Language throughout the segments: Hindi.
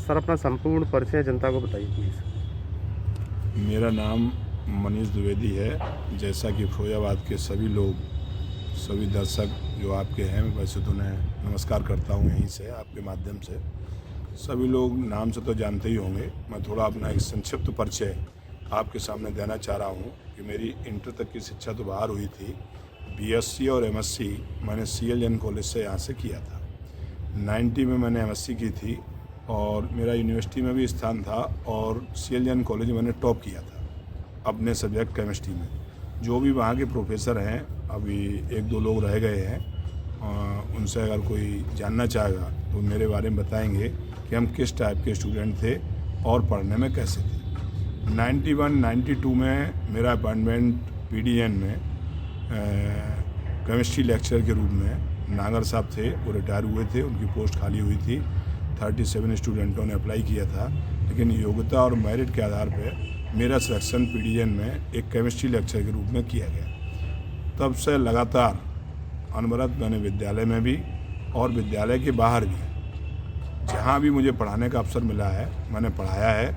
सर अपना संपूर्ण परिचय जनता को बताइए प्लीज़। मेरा नाम मनीष द्विवेदी है। जैसा कि फिरोजाबाद के सभी लोग, सभी दर्शक जो आपके हैं, वैसे तो उन्हें नमस्कार करता हूं यहीं से, आपके माध्यम से। सभी लोग नाम से तो जानते ही होंगे। मैं थोड़ा अपना एक संक्षिप्त परिचय आपके सामने देना चाह रहा हूं कि मेरी इंटर तक की शिक्षा तो बाहर हुई थी। बीएससी और एमएससी मैंने सीएलएन कॉलेज से यहाँ से किया था। 90 में मैंने एमएससी की थी और मेरा यूनिवर्सिटी में भी स्थान था और सीएलएन कॉलेज में मैंने टॉप किया था अपने सब्जेक्ट केमिस्ट्री में। जो भी वहाँ के प्रोफेसर हैं, अभी एक दो लोग रह गए हैं, उनसे अगर कोई जानना चाहेगा तो मेरे बारे में बताएंगे कि हम किस टाइप के स्टूडेंट थे और पढ़ने में कैसे थे। 91-92 में मेरा अपॉइंटमेंट पीडीएन में केमिस्ट्री लेक्चरर के रूप में नागर साहब थे, वो रिटायर हुए थे, उनकी पोस्ट खाली हुई थी। 37 स्टूडेंटों ने अप्लाई किया था, लेकिन योग्यता और मेरिट के आधार पर मेरा सिलेक्शन पीडीएन में एक केमिस्ट्री लेक्चर के रूप में किया गया। तब से लगातार अनवरत मैंने विद्यालय में भी और विद्यालय के बाहर भी जहाँ भी मुझे पढ़ाने का अवसर मिला है मैंने पढ़ाया है।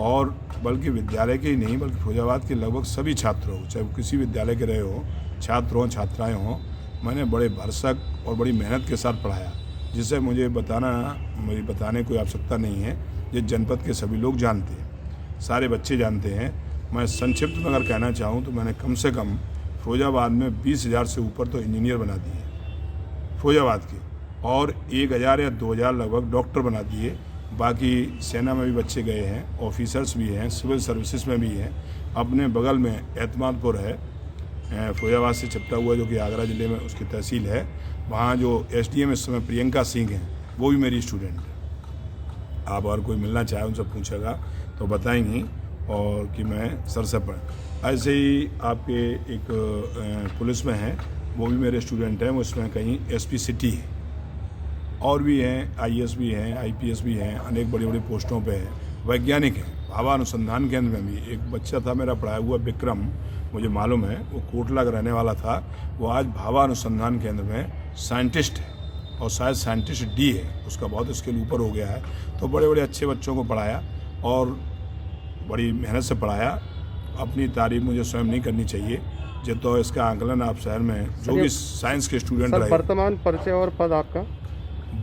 और बल्कि विद्यालय के ही नहीं, बल्कि फिरोजाबाद के लगभग सभी छात्रों को, चाहे वो किसी विद्यालय के रहे हो, छात्र हों छात्राएँ हों, मैंने बड़े भरसक और बड़ी मेहनत के साथ पढ़ाया, जिसे मुझे बताने कोई आवश्यकता नहीं है। ये जनपद के सभी लोग जानते हैं, सारे बच्चे जानते हैं। मैं संक्षिप्त में अगर कहना चाहूँ तो मैंने कम से कम फिरोजाबाद में 20,000 से ऊपर तो इंजीनियर बना दिए फिरोजाबाद के, और 1,000 या 2,000 लगभग डॉक्टर बना दिए। बाकी सेना में भी बच्चे गए हैं, ऑफिसर्स भी हैं, सिविल सर्विसेज में भी हैं। अपने बगल में एतमादपुर है, फिरोजाबाद से चिपटा हुआ, जो कि आगरा ज़िले में उसकी तहसील है। वहाँ जो एसडीएम इस समय प्रियंका सिंह हैं, वो भी मेरी स्टूडेंट है। आप अगर कोई मिलना चाहे उनसे पूछेगा तो बताएंगी और कि मैं सर से पढ़। ऐसे ही आपके एक पुलिस में हैं, वो भी मेरे स्टूडेंट हैं। वो इसमें कहीं एसपी सिटी है, और भी हैं, आईएएस भी हैं, आईपीएस भी हैं, अनेक बड़ी बड़ी पोस्टों पे हैं। वैज्ञानिक हैं। भाभा अनुसंधान केंद्र में भी एक बच्चा था मेरा पढ़ाया हुआ, विक्रम, मुझे मालूम है, वो कोटला का रहने वाला था। वो आज भाभा अनुसंधान केंद्र में साइंटिस्ट है और शायद साइंटिस्ट डी है, उसका बहुत स्किल ऊपर हो गया है। तो बड़े बड़े अच्छे बच्चों को पढ़ाया और बड़ी मेहनत से पढ़ाया। अपनी तारीफ मुझे स्वयं नहीं करनी चाहिए, जो तो इसका आंकलन आप शहर में जो भी साइंस के स्टूडेंट रहे। वर्तमान परिचय और पद आपका?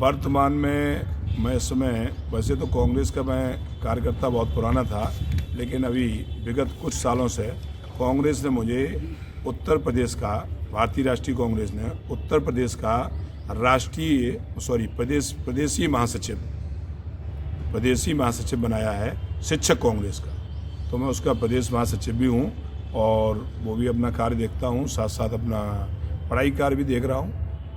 वर्तमान में मैं इस समय, वैसे तो कांग्रेस का मैं कार्यकर्ता बहुत पुराना था, लेकिन अभी विगत कुछ सालों से कांग्रेस ने मुझे उत्तर प्रदेश का, भारतीय राष्ट्रीय कांग्रेस ने उत्तर प्रदेश का प्रदेशी महासचिव बनाया है शिक्षक कांग्रेस का। तो मैं उसका प्रदेश महासचिव भी हूँ और वो भी अपना कार्य देखता हूँ, साथ साथ अपना पढ़ाई कार्य भी देख रहा हूँ।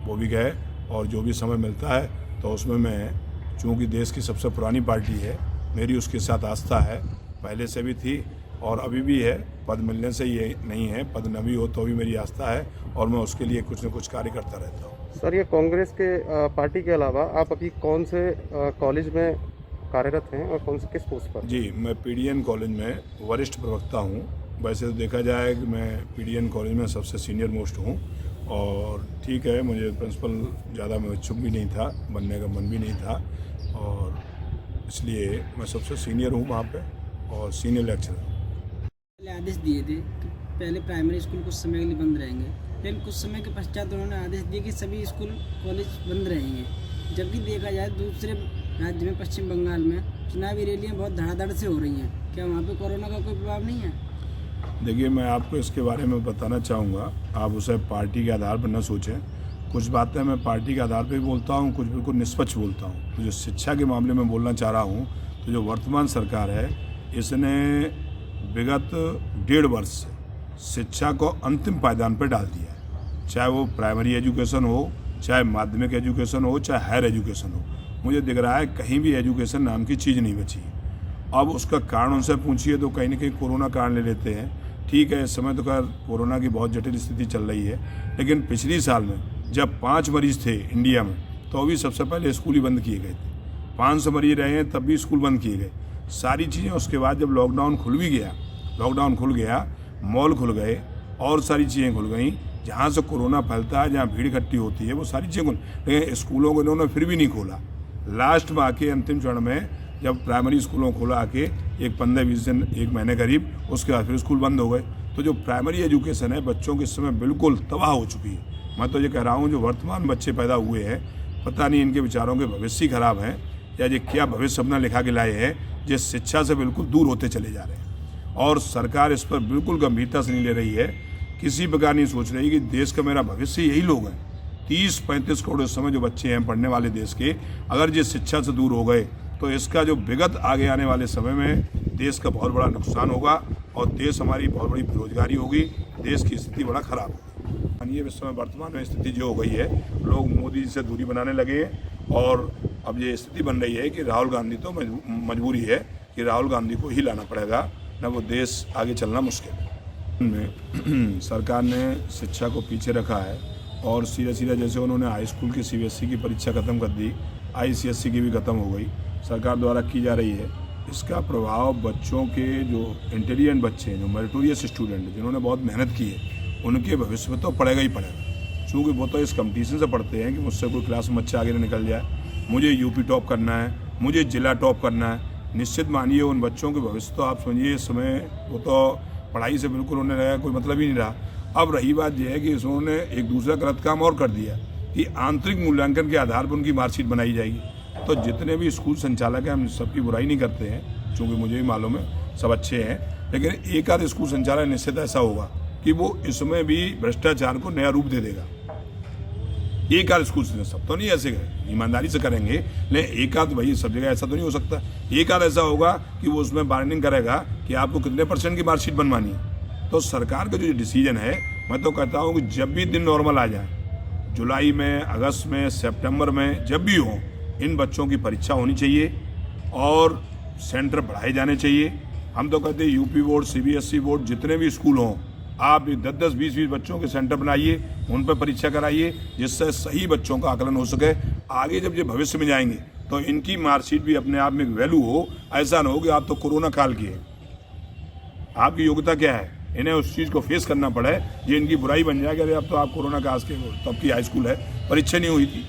वो भी गए और जो भी समय मिलता है तो उसमें मैं, चूँकि देश की सबसे पुरानी पार्टी है, मेरी उसके साथ आस्था है, पहले से भी थी और अभी भी है। पद मिलने से ये नहीं है, पद न भी हो तो भी मेरी आस्था है और मैं उसके लिए कुछ न कुछ कार्य करता रहता हूँ। सर, ये कांग्रेस के पार्टी के अलावा आप अभी कौन से कॉलेज में कार्यरत हैं और कौन से किस पोस्ट पर? जी, मैं पीडीएन कॉलेज में वरिष्ठ प्रवक्ता हूँ। वैसे तो देखा जाए कि मैं पीडीएन कॉलेज में सबसे सीनियर मोस्ट हूँ और ठीक है, मुझे प्रिंसिपल ज़्यादा मैं इच्छुक भी नहीं था, बनने का मन भी नहीं था, और इसलिए मैं सबसे सीनियर हूँ वहाँ पे और सीनियर लेक्चरर। पहले आदेश दिए थे कि पहले प्राइमरी स्कूल कुछ समय के लिए बंद रहेंगे, लेकिन कुछ समय के पश्चात उन्होंने आदेश दिए कि सभी स्कूल कॉलेज बंद रहेंगे। जबकि देखा जाए दूसरे राज्य में, पश्चिम बंगाल में चुनावी रैलियाँ बहुत धड़ाधड़ से हो रही हैं, क्या वहाँ पे कोरोना का कोई प्रभाव नहीं है? देखिए, मैं आपको इसके बारे में बताना चाहूँगा, आप उसे पार्टी के आधार पर न सोचें। कुछ बातें मैं पार्टी के आधार पर भी बोलता हूँ, कुछ बिल्कुल निष्पक्ष बोलता हूँ। तो जो शिक्षा के मामले में बोलना चाह रहा हूँ, तो जो वर्तमान सरकार है, इसने विगत 1.5 वर्ष से शिक्षा को अंतिम पायदान पर डाल दिया है। चाहे वो प्राइमरी एजुकेशन हो, चाहे माध्यमिक एजुकेशन हो, चाहे हायर एजुकेशन हो। मुझे दिख रहा है कहीं भी एजुकेशन नाम की चीज़ नहीं बची। अब उसका कारण उनसे पूछिए तो कहीं ना कहीं कोरोना कारण ले लेते हैं। ठीक है, इस समय तो खैर कोरोना की बहुत जटिल स्थिति चल रही है, लेकिन पिछली साल में जब 5 मरीज थे इंडिया में, तो अभी सबसे पहले स्कूल ही बंद किए गए थे। 500 मरीज रहे हैं तब भी स्कूल बंद किए गए, सारी चीज़ें। उसके बाद जब लॉकडाउन खुल गया, मॉल खुल गए और सारी चीज़ें खुल गई। जहाँ से कोरोना फैलता है, जहाँ भीड़ इकट्ठी होती है, वो सारी चीज़ें खुल, लेकिन स्कूलों को इन्होंने फिर भी नहीं खोला। लास्ट में आके अंतिम चरण में जब प्राइमरी स्कूलों को खोला आके एक 15-20 दिन, एक महीने करीब, उसके बाद फिर स्कूल बंद हो गए। तो जो प्राइमरी एजुकेशन है बच्चों के इस समय बिल्कुल तबाह हो चुकी है। मैं तो ये कह रहा हूँ जो वर्तमान बच्चे पैदा हुए हैं, पता नहीं इनके विचारों के भविष्य खराब हैं या ये क्या भविष्य अपना लिखा के लाए हैं, जिस शिक्षा से बिल्कुल दूर होते चले जा रहे हैं। और सरकार इस पर बिल्कुल गंभीरता से नहीं ले रही है, किसी प्रकार नहीं सोच रही कि देश का मेरा भविष्य यही लोग हैं। 30-35 करोड़ इस समय जो बच्चे हैं पढ़ने वाले देश के, अगर जिस शिक्षा से दूर हो गए तो इसका जो विगत आगे आने वाले समय में देश का बहुत बड़ा नुकसान होगा और देश हमारी बहुत बड़ी बेरोजगारी होगी, देश की स्थिति बड़ा खराब होगी। ये इस समय वर्तमान में स्थिति जो हो गई है, लोग मोदी जी से दूरी बनाने लगे हैं और अब ये स्थिति बन रही है कि राहुल गांधी तो मजबूरी है कि राहुल गांधी को ही लाना पड़ेगा, न वो देश आगे चलना मुश्किल है। में सरकार ने शिक्षा को पीछे रखा है और सीधा जैसे उन्होंने हाई स्कूल की CBSE की परीक्षा खत्म कर दी, ICSE की भी खत्म हो गई, सरकार द्वारा की जा रही है। इसका प्रभाव बच्चों के जो इंटेलिजेंट बच्चे हैं, जो मेरिटोरियस स्टूडेंट हैं, जिन्होंने बहुत मेहनत की है, उनके भविष्य में तो पड़ेगा ही पड़ेगा। चूँकि वो तो इस कंपटीशन से पढ़ते हैं कि मुझसे कोई क्लास में बच्चा आगे निकल जाए, मुझे UP टॉप करना है, मुझे जिला टॉप करना है। निश्चित मानिए उन बच्चों के भविष्य तो आप समझिए इस समय वो तो पढ़ाई से बिल्कुल उन्हें लगा कोई मतलब ही नहीं रहा। अब रही बात यह है कि उन्होंने एक दूसरा गलत काम और कर दिया कि आंतरिक मूल्यांकन के आधार पर उनकी मार्कशीट बनाई जाएगी। तो जितने भी स्कूल संचालक हैं, हम सबकी बुराई नहीं करते हैं, चूँकि मुझे भी मालूम है सब अच्छे हैं, लेकिन एक आध स्कूल संचालक निश्चित ऐसा होगा कि वो इसमें भी भ्रष्टाचार को नया रूप दे देगा। एक आध स्कूल से, सब तो नहीं ऐसे ईमानदारी से करेंगे, लेकिन एक आध, भाई सब जगह ऐसा तो नहीं हो सकता। एक आध ऐसा होगा कि वो उसमें बार्गेनिंग करेगा कि आपको कितने % की मार्कशीट बनवानी है। तो सरकार का जो डिसीजन है, मैं तो कहता हूँ कि जब भी दिन नॉर्मल आ जाए, जुलाई में, अगस्त में, सितंबर में, जब भी हो, इन बच्चों की परीक्षा होनी चाहिए और सेंटर बढ़ाए जाने चाहिए। हम तो कहते हैं UP बोर्ड, CBSE बोर्ड, जितने भी स्कूल हों, आप 10-10, 20-20 बच्चों के सेंटर बनाइए, उन पर परीक्षा कराइए, जिससे सही बच्चों का आकलन हो सके। आगे जब ये भविष्य में जाएंगे तो इनकी मार्कशीट भी अपने आप में एक वैल्यू हो। ऐसा ना हो कि आप तो कोरोना काल की है, आपकी योग्यता क्या है, इन्हें उस चीज़ को फेस करना पड़े, ये इनकी बुराई बन जाए कि अरे अब तो आप कोरोना काल के हो, तब की हाई स्कूल है, परीक्षा नहीं हुई थी।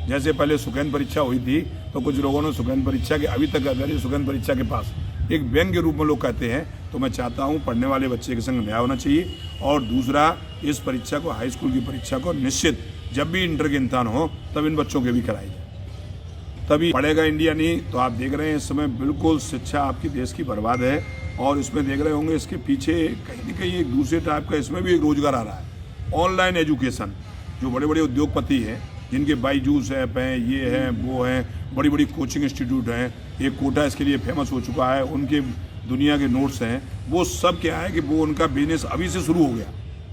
जैसे पहले सुकैन परीक्षा हुई थी तो कुछ लोगों ने सुकैन परीक्षा के अभी तक सुकैन परीक्षा के पास एक व्यंग के रूप में लोग कहते हैं। तो मैं चाहता हूं पढ़ने वाले बच्चे के संग न्याय होना चाहिए। और दूसरा, इस परीक्षा को, हाई स्कूल की परीक्षा को निश्चित जब भी इंटर के इम्तिहान हो तब इन बच्चों के भी कराई जाए, तभी पढ़ेगा इंडिया। नहीं तो आप देख रहे हैं इस समय बिल्कुल शिक्षा आपकी देश की बर्बाद है। और इसमें देख रहे होंगे इसके पीछे कहीं न कहीं एक दूसरे टाइप का इसमें भी एक रोजगार आ रहा है। ऑनलाइन एजुकेशन, जो बड़े बड़े उद्योगपति हैं, जिनके बाईजूस ऐप हैं, ये हैं, वो हैं, बड़ी बड़ी कोचिंग इंस्टीट्यूट हैं, एक कोटा इसके लिए फेमस हो चुका है, उनके दुनिया के नोट्स हैं, वो सब क्या है कि वो उनका बिजनेस अभी से शुरू हो गया।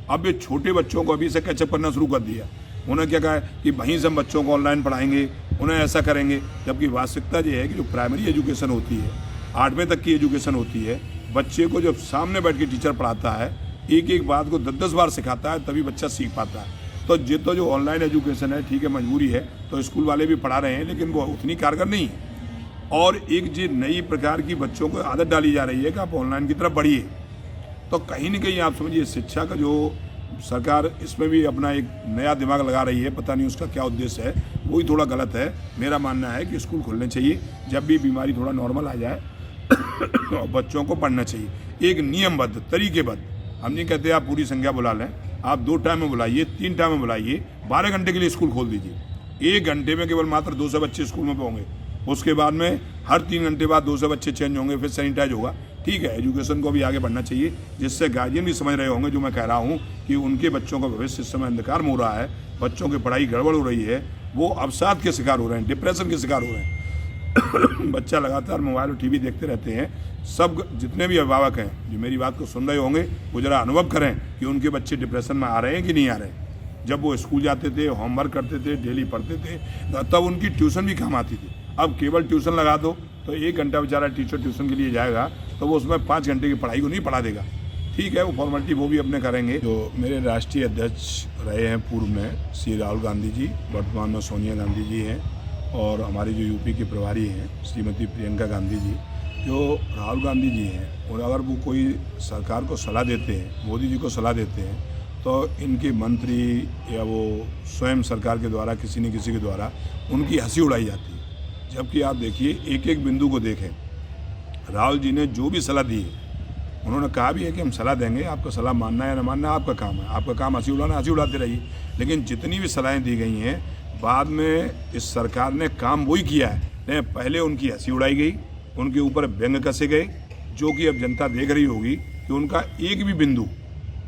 अब ये छोटे बच्चों को अभी से कैचअप करना शुरू कर दिया। उन्होंने क्या कहा है कि वहीं से हम बच्चों को ऑनलाइन पढ़ाएंगे, उन्हें ऐसा करेंगे, जबकि वास्तविकता ये है कि जो प्राइमरी एजुकेशन होती है, 8वीं तक की एजुकेशन होती है, बच्चे को जब सामने बैठ के टीचर पढ़ाता है, एक एक बात को 10-10 बार सिखाता है, तभी बच्चा सीख पाता है। तो ये तो जो ऑनलाइन एजुकेशन है, ठीक है, मजबूरी है, तो स्कूल वाले भी पढ़ा रहे हैं, लेकिन वो उतनी कारगर नहीं है। और एक जो नई प्रकार की बच्चों को आदत डाली जा रही है कि आप ऑनलाइन की तरफ बढ़िए। तो कहीं न कहीं आप समझिए शिक्षा का जो सरकार इसमें भी अपना एक नया दिमाग लगा रही है, पता नहीं उसका क्या उद्देश्य है, वही थोड़ा गलत है। मेरा मानना है कि स्कूल खुलने चाहिए जब भी बीमारी थोड़ा नॉर्मल आ जाए और बच्चों को पढ़ना चाहिए एक नियमबद्ध, तरीकेबद्ध। हम नहीं कहते आप पूरी संख्या बुला लें, आप 2 टाइम में बुलाइए, 3 टाइम में बुलाइए, 12 घंटे के लिए स्कूल खोल दीजिए। 1 घंटे में केवल मात्र 200 बच्चे स्कूल में होंगे, उसके बाद में हर 3 घंटे बाद 200 बच्चे चेंज होंगे, फिर सैनिटाइज होगा। ठीक है, एजुकेशन को भी आगे बढ़ना चाहिए, जिससे गार्जियन भी समझ रहे होंगे जो मैं कह रहा हूँ कि उनके बच्चों का भविष्य इस समय अंधकार में हो रहा है, बच्चों की पढ़ाई गड़बड़ हो रही है, वो अवसाद के शिकार हो रहे हैं, डिप्रेशन के शिकार हो रहे हैं। बच्चा लगातार मोबाइल और टीवी देखते रहते हैं। सब जितने भी अभिभावक हैं जो मेरी बात को सुन रहे होंगे, वो जरा अनुभव करें कि उनके बच्चे डिप्रेशन में आ रहे हैं कि नहीं आ रहे हैं। जब वो स्कूल जाते थे, होमवर्क करते थे, डेली पढ़ते थे, तब उनकी ट्यूशन भी काम आती थी। अब केवल ट्यूशन लगा दो तो 1 घंटा बेचारा टीचर ट्यूशन के लिए जाएगा, तो वो उसमें 5 घंटे की पढ़ाई को नहीं पढ़ा देगा। ठीक है, वो फॉर्मेलिटी वो भी अपने करेंगे। जो मेरे राष्ट्रीय अध्यक्ष रहे हैं पूर्व में श्री राहुल गांधी जी, वर्तमान में सोनिया गांधी जी हैं, और हमारी जो यूपी के प्रभारी हैं श्रीमती प्रियंका गांधी जी। जो राहुल गांधी जी हैं, और अगर वो कोई सरकार को सलाह देते हैं, मोदी जी को सलाह देते हैं, तो इनके मंत्री या वो स्वयं सरकार के द्वारा किसी न किसी के द्वारा उनकी हंसी उड़ाई जाती है। जबकि आप देखिए एक एक बिंदु को देखें। राहुल जी ने जो भी सलाह दी है, उन्होंने कहा भी है कि हम सलाह देंगे, आपका सलाह मानना या न मानना आपका काम है, आपका काम हंसी उड़ाना, हंसी उड़ाते रहिए। लेकिन जितनी भी सलाहें दी गई हैं, बाद में इस सरकार ने काम वही किया है। नहीं, पहले उनकी हंसी उड़ाई गई, उनके ऊपर व्यंग कसे गए, जो कि अब जनता देख रही होगी कि उनका एक भी बिंदु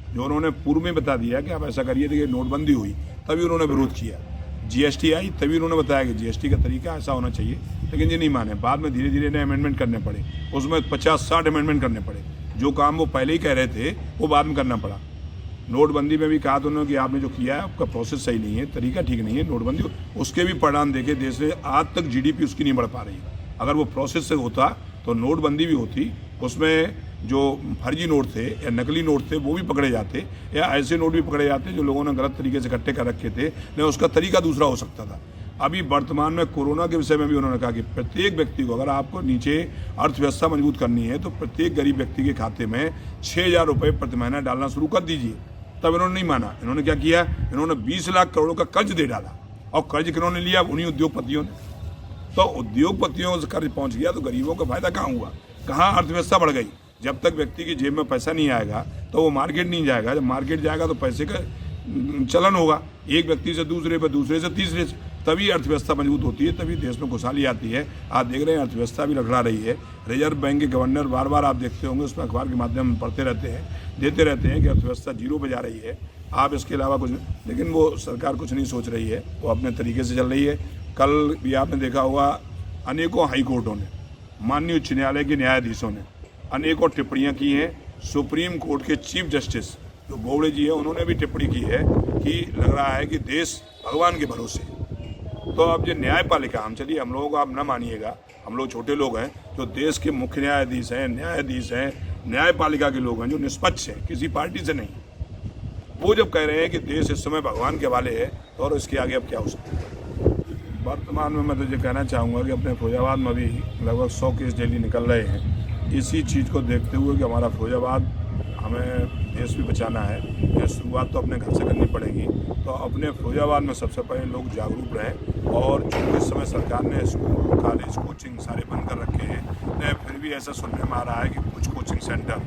जो उन्होंने पूर्व में बता दिया कि आप ऐसा करिए, देखिए नोटबंदी हुई तभी उन्होंने विरोध किया, जीएसटी आई तभी उन्होंने बताया कि जीएसटी का तरीका ऐसा होना चाहिए, लेकिन ये नहीं माने। बाद में धीरे धीरे नए अमेंडमेंट करने पड़े, उसमें 50-60 अमेंडमेंट करने पड़े। जो काम वो पहले ही कह रहे थे वो बाद में करना पड़ा। नोटबंदी में भी कहा था उन्होंने कि आपने जो किया है आपका प्रोसेस सही नहीं है, तरीका ठीक नहीं है। नोटबंदी उसके भी परिणाम देखे, देश में आज तक जीडीपी उसकी नहीं बढ़ पा रही। अगर वो प्रोसेस से होता तो नोटबंदी भी होती, उसमें जो फर्जी नोट थे या नकली नोट थे वो भी पकड़े जाते, या ऐसे नोट भी पकड़े जाते जो लोगों ने गलत तरीके से इकट्ठे कर रखे थे, नहीं उसका तरीका दूसरा हो सकता था। अभी वर्तमान में कोरोना के विषय में भी उन्होंने कहा कि प्रत्येक व्यक्ति को, अगर आपको नीचे अर्थव्यवस्था मजबूत करनी है तो प्रत्येक गरीब व्यक्ति के खाते में 6,000 रुपये प्रति महीना डालना शुरू कर दीजिए। तब इन्होंने नहीं माना। इन्होंने क्या किया, इन्होंने 20 लाख करोड़ का कर्ज दे डाला, और कर्ज किन्होंने लिया, उन्हीं उद्योगपतियों ने। तो उद्योगपतियों से कर्ज पहुंच गया तो गरीबों का फायदा कहाँ हुआ, कहाँ अर्थव्यवस्था बढ़ गई। जब तक व्यक्ति की जेब में पैसा नहीं आएगा तो वो मार्केट नहीं जाएगा, जब मार्केट जाएगा तो पैसे का चलन होगा, एक व्यक्ति से दूसरे पे, दूसरे से तीसरे से, तभी अर्थव्यवस्था मजबूत होती है, तभी देश में खुशहाली आती है। आप देख रहे हैं अर्थव्यवस्था भी लड़खड़ा रही है। रिजर्व बैंक के गवर्नर बार बार आप देखते होंगे, उसमें अखबार के माध्यम में पढ़ते रहते हैं, देते रहते हैं कि अर्थव्यवस्था जीरो पे जा रही है। आप इसके अलावा कुछ, लेकिन वो सरकार कुछ नहीं सोच रही है, वो अपने तरीके से चल रही है। कल भी आपने देखा होगा, अनेकों हाई कोर्टों ने, माननीय उच्च न्यायालय के न्यायाधीशों ने अनेकों टिप्पणियां की हैं। सुप्रीम कोर्ट के चीफ जस्टिस जो बोबड़े जी हैं, उन्होंने भी टिप्पणी की है कि लग रहा है कि देश भगवान के भरोसे। तो अब जो न्यायपालिका, हम चलिए हम लोगों को आप न मानिएगा, हम लोग छोटे लोग हैं, जो देश के मुख्य न्यायाधीश हैं, न्यायपालिका के लोग हैं जो निष्पक्ष हैं, किसी पार्टी से नहीं, वो जब कह रहे हैं कि देश इस समय भगवान के हवाले है, तो और इसके आगे अब क्या हो सकता है। वर्तमान में मैं तो ये कहना चाहूँगा कि अपने फिरोजाबाद में भी लगभग 100 केस डेली निकल रहे हैं। इसी चीज़ को देखते हुए कि हमारा फिरोजाबाद, हमें देश भी बचाना है, ये शुरुआत तो अपने घर से करनी पड़ेगी। तो अपने फिरोजाबाद में सबसे पहले लोग जागरूक रहें, और चूँकि इस समय सरकार ने स्कूल, कॉलेज, कोचिंग सारे बंद कर रखे हैं, फिर भी ऐसा सुनने में आ रहा है कि कुछ कोचिंग सेंटर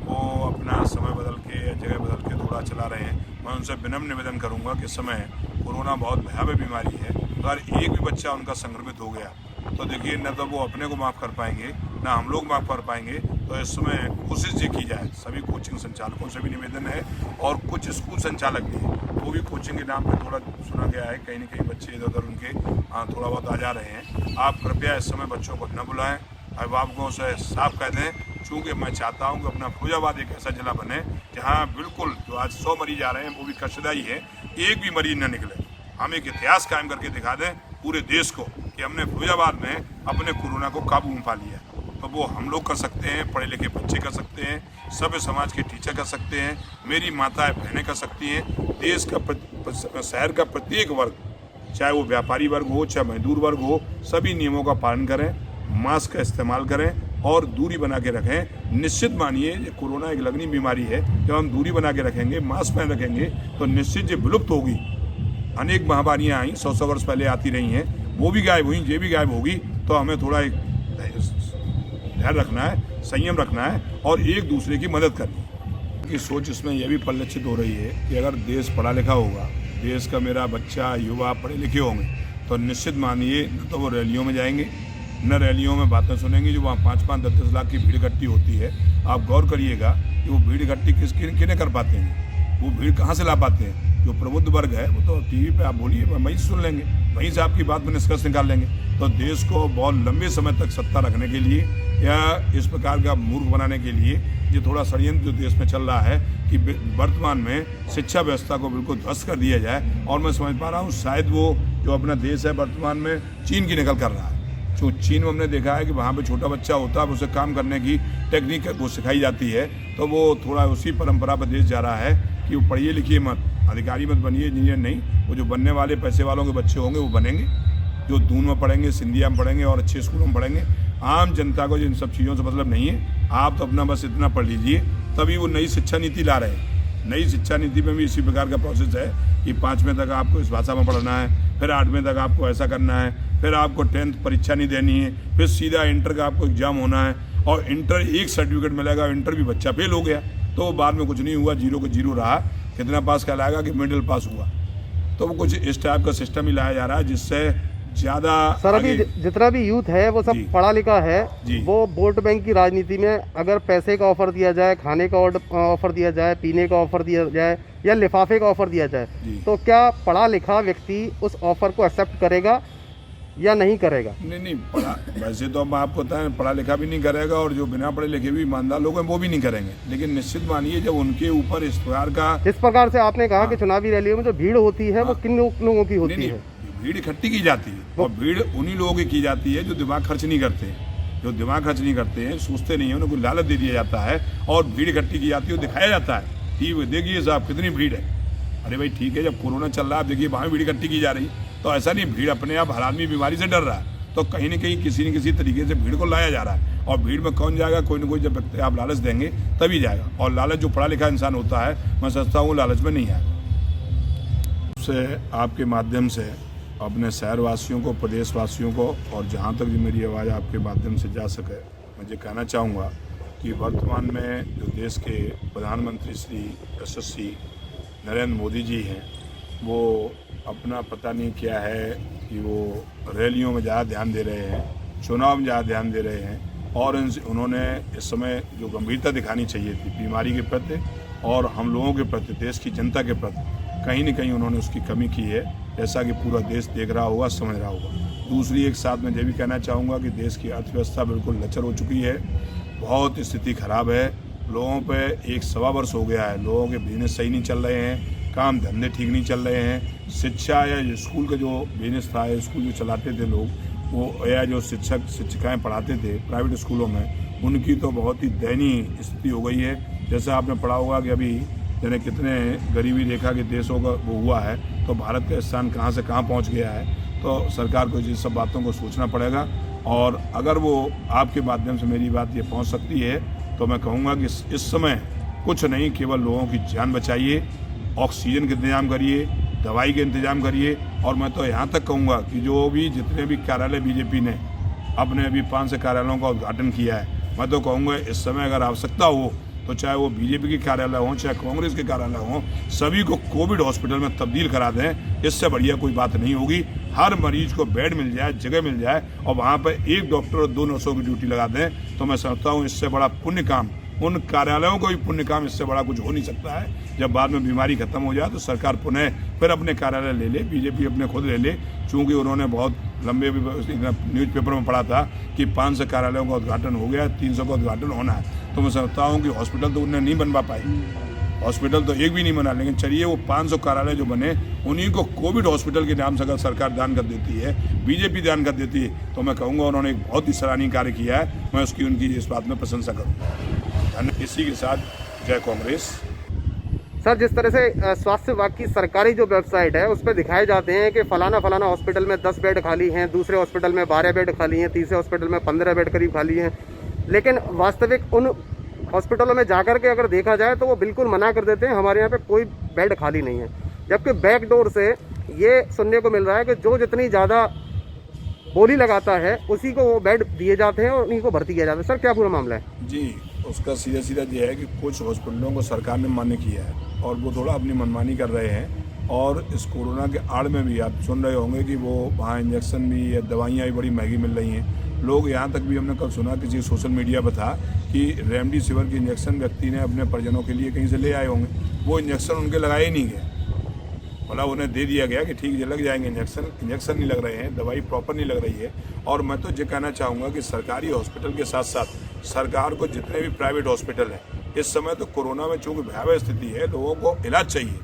वो अपना समय बदल के, जगह बदल के थोड़ा चला रहे हैं। मैं उनसे विनम्र निवेदन करूँगा कि इस समय कोरोना बहुत भयावह बीमारी है, अगर एक भी बच्चा उनका संक्रमित हो गया तो देखिए न तो वो अपने को माफ़ कर पाएंगे, ना हम लोग माफ़ कर पाएंगे। तो इस समय कोशिश ये की जाए, सभी कोचिंग संचालकों से भी निवेदन है, और कुछ स्कूल संचालक भी हैं, वो भी कोचिंग के नाम पे थोड़ा सुना गया है, कहीं न कहीं बच्चे इधर उधर उनके थोड़ा बहुत आ जा रहे हैं। आप कृपया इस समय बच्चों को न बुलाएं, अभिभावकों से साफ कह दें, चूँकि मैं चाहता हूँ कि अपना फिरोजाबाद एक ऐसा जिला बने जहाँ बिल्कुल जो आज 100 मरीज आ रहे हैं वो भी कष्टदायी है, एक भी मरीज न निकले। हम एक इतिहास कायम करके दिखा दें पूरे देश को कि हमने फिरोजाबाद में अपने कोरोना को काबू में पा लिया। तो वो हम लोग कर सकते हैं, पढ़े लिखे बच्चे कर सकते हैं, सभ्य समाज के टीचर कर सकते हैं, मेरी माताएं बहनें कर सकती हैं, देश का शहर का प्रत्येक वर्ग, चाहे वो व्यापारी वर्ग हो, चाहे मजदूर वर्ग हो, सभी नियमों का पालन करें, मास्क का इस्तेमाल करें और दूरी बना के रखें। निश्चित मानिए कोरोना एक लगनी बीमारी है, जब हम दूरी बना के रखेंगे, मास्क पहन रखेंगे तो निश्चित ये विलुप्त होगी। अनेक महामारियाँ आई 100 वर्ष पहले आती रही हैं, वो भी गायब हुई, ये भी गायब होगी। तो हमें थोड़ा एक ध्यान रखना है, संयम रखना है और एक दूसरे की मदद करनी है। की सोच इसमें यह भी परिलक्षित हो रही है कि अगर देश पढ़ा लिखा होगा, देश का मेरा बच्चा, युवा पढ़े लिखे होंगे, तो निश्चित मानिए न तो वो रैलियों में जाएंगे, न रैलियों में बातें सुनेंगे जो वहाँ 5-5, 10-10 लाख की भीड़ इकट्ठी होती है। आप गौर करिएगा कि वो भीड़ इकट्ठी किन्हें कर पाते हैं, वो भीड़ कहाँ से ला पाते हैं। जो प्रबुद्ध वर्ग है वो तो टीवी पे आप बोलिए, वहीं से सुन लेंगे, वहीं से आपकी बात में निष्कर्ष निकाल लेंगे। तो देश को बहुत लंबे समय तक सत्ता रखने के लिए या इस प्रकार का मूर्ख बनाने के लिए ये थोड़ा षड्यंत्र जो देश में चल रहा है कि वर्तमान में शिक्षा व्यवस्था को बिल्कुल ध्वस्त कर दिया जाए। और मैं समझ पा रहा हूँ शायद वो जो अपना देश है वर्तमान में चीन की नकल कर रहा है। जो चीन में हमने देखा है कि वहाँ पे छोटा बच्चा होता है, उसे काम करने की टेक्निक वो सिखाई जाती है, तो वो थोड़ा उसी परंपरा पर देश जा रहा है कि वो पढ़िए लिखिए मत, अधिकारी मत बनिए, इंजीनियर नहीं, वो जो बनने वाले पैसे वालों के बच्चे होंगे वो बनेंगे, जो दून में पढ़ेंगे, सिंधिया में पढ़ेंगे और अच्छे स्कूलों में पढ़ेंगे। आम जनता को इन सब चीज़ों से मतलब नहीं है। आप तो अपना बस इतना पढ़ लीजिए, तभी वो नई शिक्षा नीति ला रहे हैं। नई शिक्षा नीति में भी इसी प्रकार का प्रोसेस है कि 5वें तक आपको इस भाषा में पढ़ना है, फिर 8वें तक आपको ऐसा करना है, फिर आपको 10th परीक्षा नहीं देनी है, फिर सीधा इंटर का आपको एग्जाम होना है, और इंटर एक सर्टिफिकेट मिलेगा, इंटर भी बच्चा फेल हो गया तो बाद में कुछ नहीं हुआ, 0 के 0 रहा, कितना पास कहलाएगा कि मिडिल पास हुआ। तो वो कुछ इस टाइप का सिस्टम ही लाया जा रहा है जिससे ज़्यादा सर अभी जितना भी यूथ है वो सब जी। पढ़ा लिखा है, जी। वो वोट बैंक की राजनीति में अगर पैसे का ऑफर दिया जाए, खाने का ऑफर दिया जाए, पीने का ऑफर दिया जाए या लिफाफे का ऑफर दिया जाए, जी। तो क्या पढ़ा लिखा व्यक्ति उस ऑफर को एक्सेप्ट करेगा या नहीं करेगा? नहीं पढ़ा, वैसे तो हम आपको बताएं पढ़ा लिखा भी नहीं करेगा, और जो बिना पढ़े लिखे भी ईमानदार लोग हैं वो भी नहीं करेंगे। लेकिन निश्चित मानिए जब उनके ऊपर इस प्रकार का, जिस प्रकार से आपने कहा कि चुनावी रैलियों में जो भीड़ होती है वो किन लोगों की होती है? भीड़ इकट्ठी की जाती है, और भीड़ उन्हीं लोगों की जाती है जो दिमाग खर्च नहीं करते हैं, जो दिमाग खर्च नहीं करते हैं, सोचते नहीं है, उनको लालच दे दिया जाता है और भीड़ इकट्ठी की जाती है, दिखाया जाता है कि देखिए साहब कितनी भीड़ है। अरे भाई ठीक है, जब कोरोना चल रहा है देखिए वहाँ भीड़ इकट्ठी की जा रही, तो ऐसा नहीं, भीड़ अपने आप, हर आदमी बीमारी से डर रहा है, तो कहीं न कहीं किसी न किसी तरीके से भीड़ को लाया जा रहा है। और भीड़ में कौन जाएगा? कोई ना कोई जब व्यक्ति आप लालच देंगे तभी जाएगा, और लालच जो पढ़ा लिखा इंसान होता है, मैं समझता हूँ लालच में नहीं आएगा। उससे आपके माध्यम से अपने शहरवासियों को, प्रदेशवासियों को, और जहाँ तक भी मेरी आवाज़ आपके माध्यम से जा सके, मुझे कहना चाहूँगा कि वर्तमान में जो देश के प्रधानमंत्री श्री यशस्वी नरेंद्र मोदी जी हैं, वो अपना पता नहीं क्या है कि वो रैलियों में ज़्यादा ध्यान दे रहे हैं, चुनाव में ज़्यादा ध्यान दे रहे हैं, और उन्होंने इस समय जो गंभीरता दिखानी चाहिए थी बीमारी के प्रति और हम लोगों के प्रति, देश की जनता के प्रति, कहीं न कहीं उन्होंने उसकी कमी की है, जैसा कि पूरा देश देख रहा होगा, समझ रहा होगा। दूसरी एक साथ मैं ये भी कहना चाहूँगा कि देश की अर्थव्यवस्था बिल्कुल लचर हो चुकी है, बहुत स्थिति खराब है, लोगों पे 1-1.25 वर्ष हो गया है, लोगों के बिजनेस सही नहीं चल रहे हैं, काम धंधे ठीक नहीं चल रहे हैं, शिक्षा या स्कूल का जो बिजनेस था, स्कूल जो चलाते थे लोग, वो या जो शिक्षिकाएँ पढ़ाते थे प्राइवेट स्कूलों में, उनकी तो बहुत ही दयनीय स्थिति हो गई है। जैसा आपने पढ़ा होगा कि अभी यानी कितने गरीबी रेखा के देशों का वो हुआ है, तो भारत का स्थान कहाँ से कहाँ पहुँच गया है, तो सरकार को इन सब बातों को सोचना पड़ेगा। और अगर वो आपके माध्यम से मेरी बात ये पहुँच सकती है, तो मैं कहूँगा कि इस समय कुछ नहीं, केवल लोगों की जान बचाइए, ऑक्सीजन का इंतजाम करिए, दवाई के इंतजाम करिए, और मैं तो यहाँ तक कहूँगा कि जो भी जितने भी कार्यालय बीजेपी ने अपने अभी 5 कार्यालयों का उद्घाटन किया है, मैं तो कहूँगा इस समय अगर आवश्यकता हो तो चाहे वो बीजेपी के कार्यालय हों, चाहे कांग्रेस के कार्यालय हों, सभी को कोविड हॉस्पिटल में तब्दील करा दें। इससे बढ़िया कोई बात नहीं होगी। हर मरीज को बेड मिल जाए, जगह मिल जाए, और वहाँ पर 1 डॉक्टर और 2 नर्सों की ड्यूटी लगा दें, तो मैं समझता हूँ इससे बड़ा पुण्य काम, उन कार्यालयों को भी पुण्य काम, इससे बड़ा कुछ हो नहीं सकता है। जब बाद में बीमारी खत्म हो जाए तो सरकार पुनः फिर अपने कार्यालय ले ले, बीजेपी अपने खुद ले ले, चूँकि उन्होंने बहुत लंबे न्यूज़पेपर में पढ़ा था कि 500 कार्यालयों का उद्घाटन हो गया, 300 का उद्घाटन होना है। तो मैं समझता हूँ कि हॉस्पिटल तो उन्हें नहीं बनवा पाई, हॉस्पिटल तो एक भी नहीं बना, लेकिन चलिए वो 500 कार्यालय जो बने उन्हीं को कोविड हॉस्पिटल के नाम से अगर सरकार दान कर देती है, बीजेपी दान कर देती है, तो मैं कहूँगा उन्होंने एक बहुत ही सराहनीय कार्य किया है। मैं उसकी उनकी इस बात में प्रशंसा करूँगा। इसी के साथ जय कांग्रेस। सर, जिस तरह से स्वास्थ्य विभाग की सरकारी जो वेबसाइट है उस पर दिखाए जाते हैं कि फलाना हॉस्पिटल में 10 बेड खाली हैं, दूसरे हॉस्पिटल में 12 बेड खाली हैं, तीसरे हॉस्पिटल में 15 बेड करीब खाली हैं, लेकिन वास्तविक उन हॉस्पिटलों में जाकर के अगर देखा जाए तो वो बिल्कुल मना कर देते हैं, हमारे यहाँ पे कोई बेड खाली नहीं है। जबकि बैक डोर से ये सुनने को मिल रहा है कि जो जितनी ज़्यादा बोली लगाता है उसी को वो बेड दिए जाते हैं और उन्हीं को भर्ती किया जाता है। सर, क्या पूरा मामला है? जी, उसका सीधा ये है कि कुछ हॉस्पिटलों को सरकार ने मान्य किया है और वो थोड़ा अपनी मनमानी कर रहे हैं, और इस कोरोना के आड़ में भी आप सुन रहे होंगे कि वो वहाँ इंजेक्शन भी या दवाइयाँ भी बड़ी महंगी मिल रही हैं। लोग यहाँ तक भी हमने कल सुना किसी सोशल मीडिया पर था कि रेमडेसिविर की इंजेक्शन व्यक्ति ने अपने परिजनों के लिए कहीं से ले आए होंगे, वो इंजेक्शन उनके लगाए ही नहीं गए, भला उन्हें दे दिया गया कि ठीक है लग जाएंगे इंजेक्शन नहीं लग रहे हैं, दवाई प्रॉपर नहीं लग रही है। और मैं तो ये कहना चाहूँगा कि सरकारी हॉस्पिटल के साथ साथ सरकार को जितने भी प्राइवेट हॉस्पिटल हैं, इस समय तो कोरोना में चूँकि भयावह स्थिति है, लोगों को इलाज चाहिए,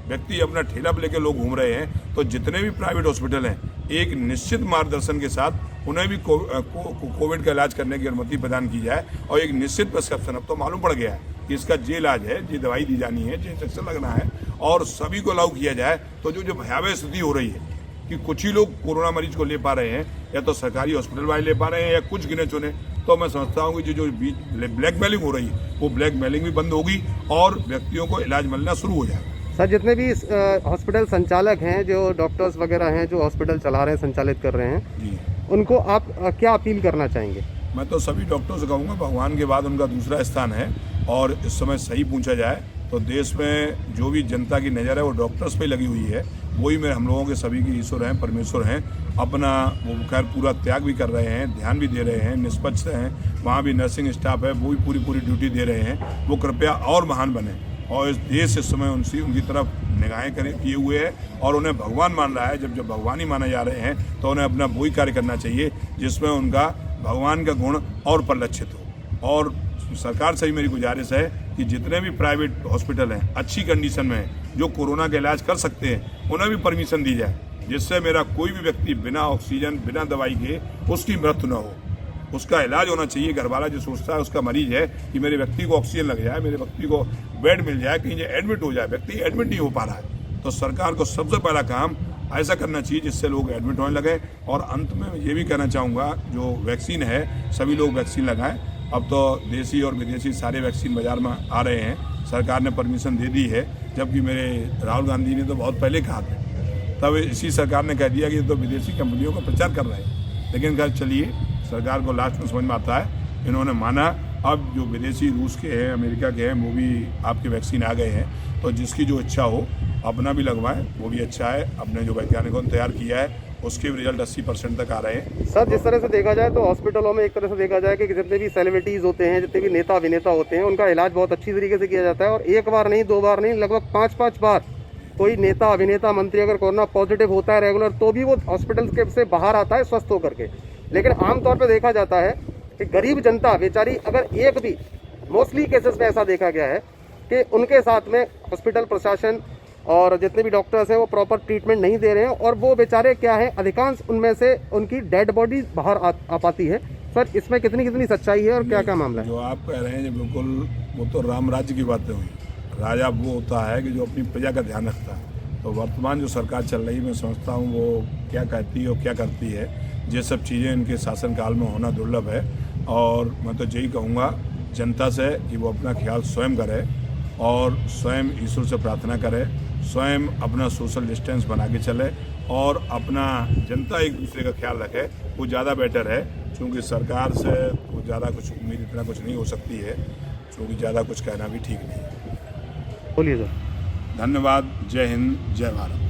व्यक्ति अपना ठेला पर लेकर लोग घूम रहे हैं, तो जितने भी प्राइवेट हॉस्पिटल हैं एक निश्चित मार्गदर्शन के साथ उन्हें भी कोविड का इलाज करने की अनुमति प्रदान की जाए, और एक निश्चित प्रिस्क्रिप्शन, अब तो मालूम पड़ गया है कि इसका ये इलाज है, ये दवाई दी जानी है, ये इंजेक्शन लगना है, और सभी को लागू किया जाए। तो जो भयावह स्थिति हो रही है कि कुछ ही लोग कोरोना मरीज को ले पा रहे हैं, या तो सरकारी हॉस्पिटल वाले ले पा रहे हैं या कुछ गिने चुने, तो मैं समझता हूँ कि जो ब्लैकमेलिंग हो रही है वो ब्लैकमेलिंग भी बंद होगी और व्यक्तियों को इलाज मिलना शुरू हो जाएगा। सर जितने भी हॉस्पिटल संचालक हैं, जो डॉक्टर्स वगैरह हैं जो हॉस्पिटल चला रहे हैं, संचालित कर रहे हैं, जी, उनको आप क्या अपील करना चाहेंगे? मैं तो सभी डॉक्टरों से कहूँगा भगवान के बाद उनका दूसरा स्थान है, और इस समय सही पूछा जाए तो देश में जो भी जनता की नज़र है वो डॉक्टर्स पे लगी हुई है। वही में हम लोगों के सभी के ईश्वर हैं, परमेश्वर हैं। अपना वो खैर पूरा त्याग भी कर रहे हैं, ध्यान भी दे रहे हैं, निष्पक्ष हैं। वहाँ भी नर्सिंग स्टाफ है, वो भी पूरी ड्यूटी दे रहे हैं। वो कृपया और महान बने, और इस देश इस समय उनकी तरफ निगाहें किए हुए है और उन्हें भगवान मान रहा है। जब भगवान ही माने जा रहे हैं तो उन्हें अपना वही कार्य करना चाहिए जिसमें उनका भगवान का गुण और परिलक्षित हो। और सरकार से ही मेरी गुजारिश है कि जितने भी प्राइवेट हॉस्पिटल हैं अच्छी कंडीशन में हैं, जो कोरोना का इलाज कर सकते हैं, उन्हें भी परमिशन दी जाए, जिससे मेरा कोई भी व्यक्ति बिना ऑक्सीजन बिना दवाई के उसकी मृत्यु न हो। उसका इलाज होना चाहिए। घरवाला जो सोचता है उसका मरीज है कि मेरे व्यक्ति को ऑक्सीजन लग जाए, मेरे व्यक्ति को बेड मिल जाए, कहीं एडमिट हो जाए, व्यक्ति एडमिट नहीं हो पा रहा है, तो सरकार को सबसे पहला काम ऐसा करना चाहिए जिससे लोग एडमिट होने लगे। और अंत में ये भी कहना चाहूँगा, जो वैक्सीन है सभी लोग वैक्सीन लगाएं। अब तो देसी और विदेशी सारे वैक्सीन बाजार में आ रहे हैं, सरकार ने परमिशन दे दी है, जबकि मेरे राहुल गांधी ने तो बहुत पहले कहा था, तब इसी सरकार ने कह दिया कि तो विदेशी कंपनियों का प्रचार कर रहे हैं। लेकिन खैर चलिए, सरकार को लास्ट में समझ में आता है, इन्होंने माना। अब जो विदेशी रूस के हैं, अमेरिका के हैं, वो भी आपके वैक्सीन आ गए हैं, तो जिसकी जो इच्छा हो अपना भी लगवाएं, वो भी अच्छा है। अपने जो वैज्ञानिकों ने तैयार किया है उसके भी रिजल्ट 80% तक आ रहे हैं। सर जिस तरह से देखा जाए तो हॉस्पिटलों में एक तरह से देखा जाए कि जितने भी सेलिब्रिटीज़ होते हैं, जितने भी नेता अभिनेता होते हैं, उनका इलाज बहुत अच्छी तरीके से किया जाता है, और एक बार नहीं, 2 बार नहीं, लगभग 5-5 बार कोई नेता अभिनेता मंत्री अगर कोरोना पॉजिटिव होता है रेगुलर, तो भी वो हॉस्पिटल के से बाहर आता है स्वस्थ होकर के। लेकिन आमतौर पर देखा जाता है कि गरीब जनता बेचारी, अगर एक भी, मोस्टली केसेस में ऐसा देखा गया है कि उनके साथ में हॉस्पिटल प्रशासन और जितने भी डॉक्टर्स हैं वो प्रॉपर ट्रीटमेंट नहीं दे रहे हैं, और वो बेचारे क्या है, अधिकांश उनमें से उनकी डेड बॉडी बाहर आ पाती है। सर इसमें कितनी सच्चाई है और क्या क्या मामला है? जो आप कह रहे हैं बिल्कुल, वो तो राम राज्य की बातें हुई। राजा वो होता है कि जो अपनी प्रजा का ध्यान रखता है। तो वर्तमान जो सरकार चल रही है, मैं समझता हूँ वो क्या कहती है और क्या करती है, ये सब चीज़ें इनके शासनकाल में होना दुर्लभ है। और मैं तो यही कहूँगा जनता से कि वो अपना ख्याल स्वयं करे और स्वयं ईश्वर से प्रार्थना करे, स्वयं अपना सोशल डिस्टेंस बना के चले और अपना जनता एक दूसरे का ख्याल रखे, वो ज़्यादा बेटर है। क्योंकि सरकार से वो ज़्यादा कुछ उम्मीद इतना कुछ नहीं हो सकती है, क्योंकि ज़्यादा कुछ कहना भी ठीक नहीं है। बोलिए सर। धन्यवाद। जय हिंद, जय भारत।